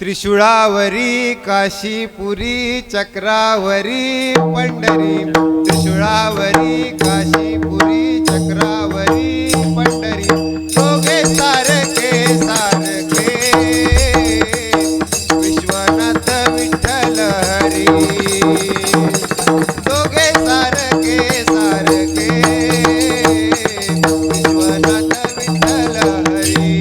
त्रिशूळावरी काशीपुरी चक्रावरी पंढरी त्रिशूळावरी काशीपुरी चक्रावरी पंढरी दोघे सारखे सारखे विश्वनाथ विठ्ठल हरी दोघे सारखे सारखे विश्वनाथ विठ्ठल हरी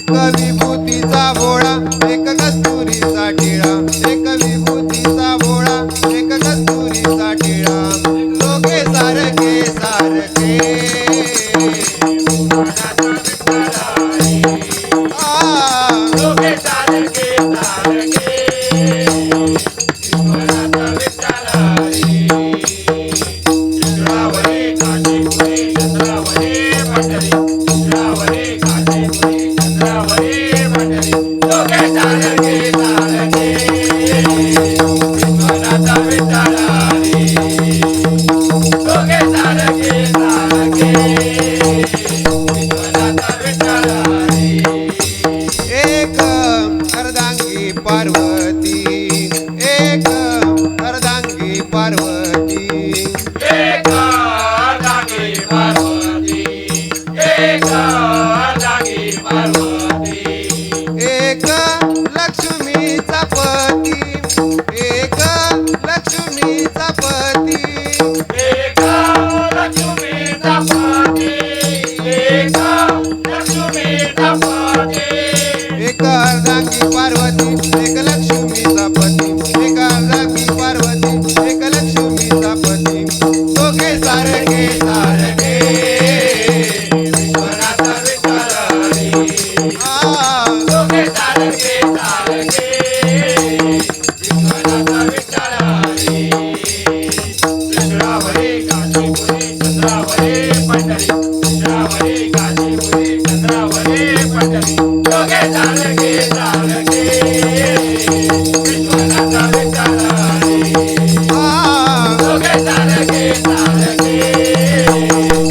विभूतीचा भोळा एक कस्तुरीचा टिळा एक विभूतीचा भोळा एक कस्तुरीचा टिळा दोघे सारखे सारखे दोघे सारखे सारखे पार्वती एक अर्धांगी पार्वती एक अर्धांगी पार्वती एक अर्धांगी पार्वती एक लक्ष्मीचा पती एक लक्ष्मीचा पती एक लक्ष्मीचा पती एक लक्ष्मीचा पती एक अर्धांगी पार्वती एक लक्ष्मीचा पती एक अर्धांगी पार्वती एक लक्ष्मीचा पती दोघे सारखे सारखे विश्वनाथ विठ्ठल हरी दोघे सारखे सारखे विश्वनाथ विठ्ठल हरी त्रिशूळावरी काशीपुरी चंद्रावरी पंढरी त्रिशूळावरी काशीपुरी चंद्रावरी पंढरी दोघे सारखे सारखे विश्वनाथ विठ्ठल हरी दोघे सारखे सारखे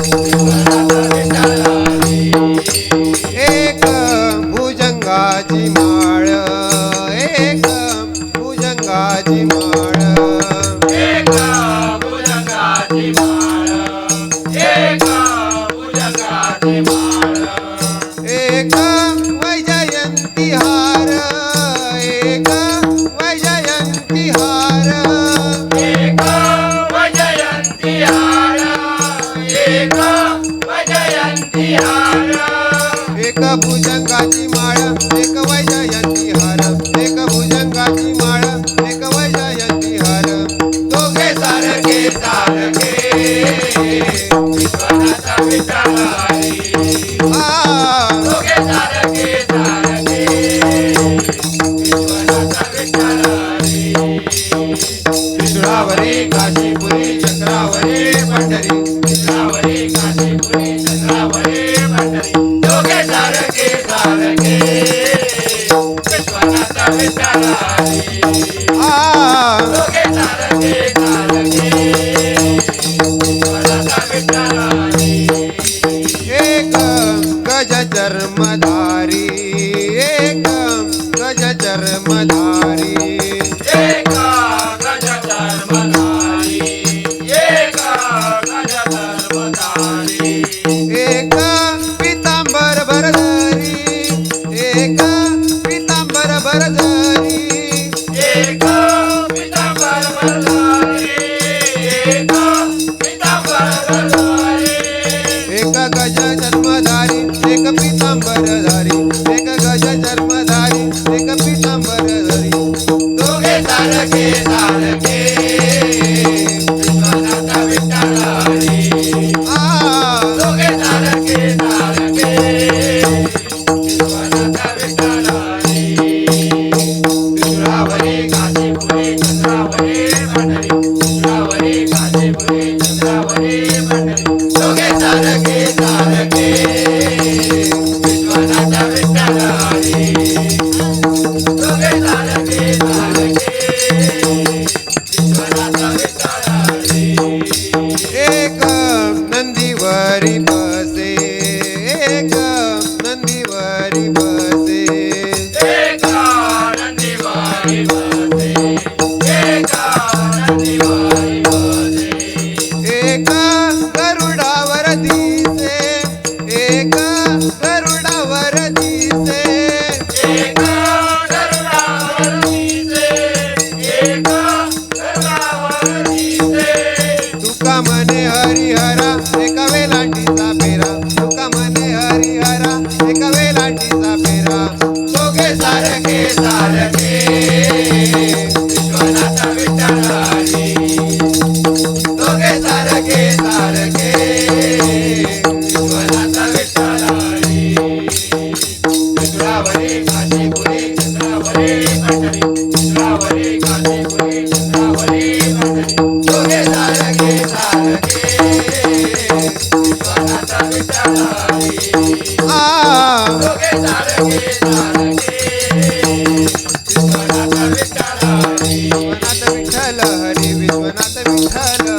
विश्वनाथ विठ्ठल हरी एक भुजंगाची माळ एक भुजंगाची माळ एक भुजंगाची माळ एक भुजंगाची माळ एक वैजयंती हार एक वैजयंती हार एक वैजयंती हार एक वैजयंती हार एक भुजंगाची माळ एक वैजयंती हार एक भुजंगाची माळ एक वैजयंती हार दोघे सारखे सारखे विश्वनाथ विठ्ठल हरी दोघे सारखे सारखे विश्वनाथ विठ्ठल हरी त्रिशूळावरी काशीपुरी चक्रावरी पंढरी त्रिशूळावरी काशीपुरी चक्रावरी पंढरी दोघे सारखे सारखे विश्वनाथ विठ्ठल हरी दोघे सारखे सारखे विश्वनाथ विठ्ठल हरी एक गज चर्मधारी एक गज चर्मधारी एक गज चर्मधारी एक गज चर्मधारी एक पीतांबर भरधरी एक पीतांबर भरधरी विश्वनाथ विठ्ठल हरी विश्वनाथ विठ्ठल